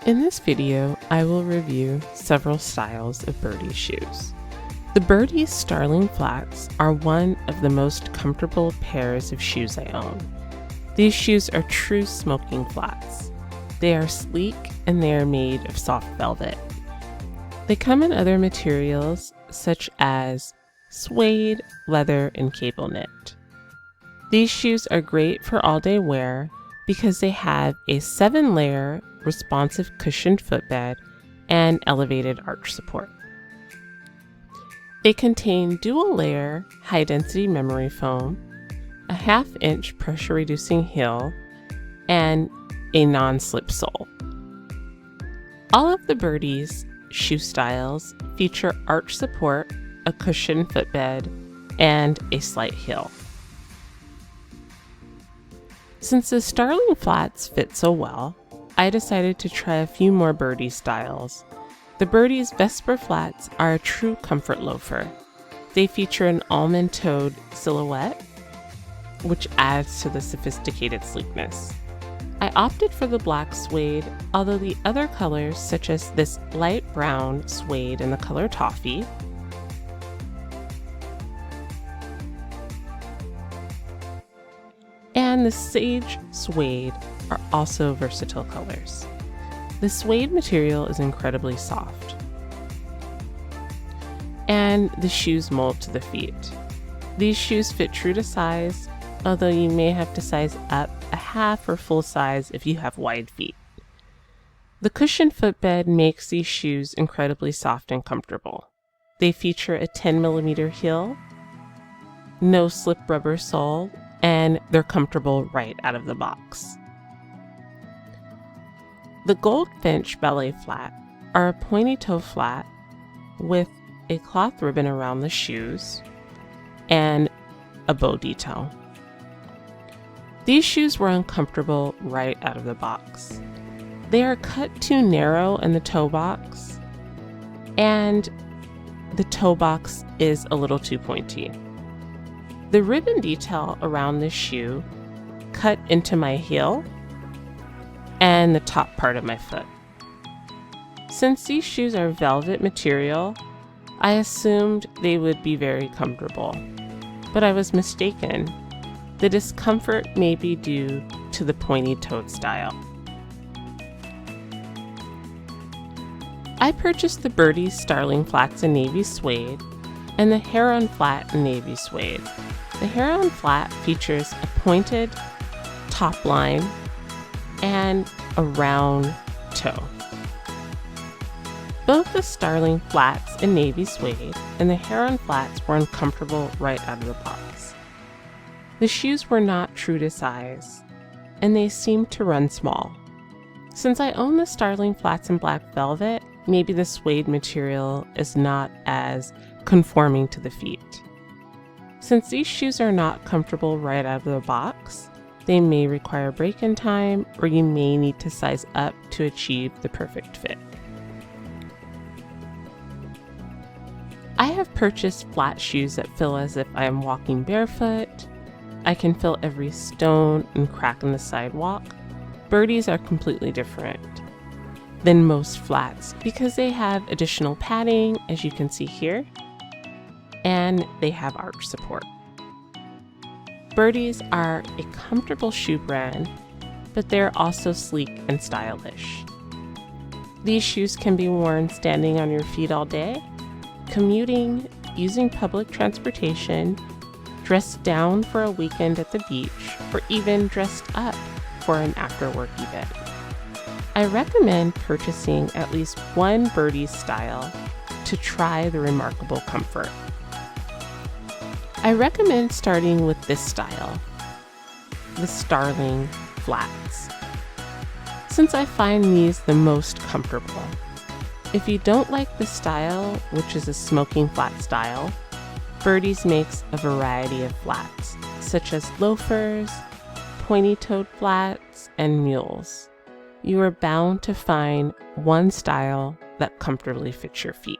In this video, I will review several styles of Birdies shoes. The Birdies Starling Flats are one of the most comfortable pairs of shoes I own. These shoes are true smoking flats. They are sleek and they are made of soft velvet. They come in other materials such as suede, leather, and cable knit. These shoes are great for all-day wear because they have a 7-layer responsive cushioned footbed and elevated arch support. They contain dual-layer high-density memory foam, a 1/2-inch pressure-reducing heel, and a non-slip sole. All of the Birdies shoe styles feature arch support, a cushioned footbed, and a slight heel. Since the Starling Flats fit so well, I decided to try a few more Birdies styles. The Birdies Vesper Flats are a true comfort loafer. They feature an almond-toed silhouette, which adds to the sophisticated sleekness. I opted for the black suede, although the other colors, such as this light brown suede in the color toffee, and the sage suede are also versatile colors. The suede material is incredibly soft, and the shoes mold to the feet. These shoes fit true to size, although you may have to size up a half or full size if you have wide feet. The cushioned footbed makes these shoes incredibly soft and comfortable. They feature a 10mm heel, no slip rubber sole, and they're comfortable right out of the box. The Goldfinch ballet flat are a pointy toe flat with a cloth ribbon around the shoes and a bow detail. These shoes were uncomfortable right out of the box. They are cut too narrow in the toe box, and the toe box is a little too pointy. The ribbon detail around this shoe cut into my heel and the top part of my foot. Since these shoes are velvet material, I assumed they would be very comfortable, but I was mistaken. The discomfort may be due to the pointy-toed style. I purchased the Birdies Starling Flats in navy suede and the Heron Flat in navy suede. The Heron Flat features a pointed top line and a round toe. Both the Starling Flats in navy suede and the Heron Flats were uncomfortable right out of the box. The shoes were not true to size, and they seemed to run small. Since I own the Starling Flats in black velvet, maybe the suede material is not as conforming to the feet. Since these shoes are not comfortable right out of the box, they may require break-in time, or you may need to size up to achieve the perfect fit. I have purchased flat shoes that feel as if I am walking barefoot. I can feel every stone and crack in the sidewalk. Birdies are completely different than most flats because they have additional padding, as you can see here, and they have arch support. Birdies are a comfortable shoe brand, but they're also sleek and stylish. These shoes can be worn standing on your feet all day, commuting, using public transportation, dressed down for a weekend at the beach, or even dressed up for an after-work event. I recommend purchasing at least one Birdies style to try the remarkable comfort. I recommend starting with this style, the Starling Flats, since I find these the most comfortable. If you don't like the style, which is a smoking flat style, Birdies makes a variety of flats, such as loafers, pointy-toed flats, and mules. You are bound to find one style that comfortably fits your feet.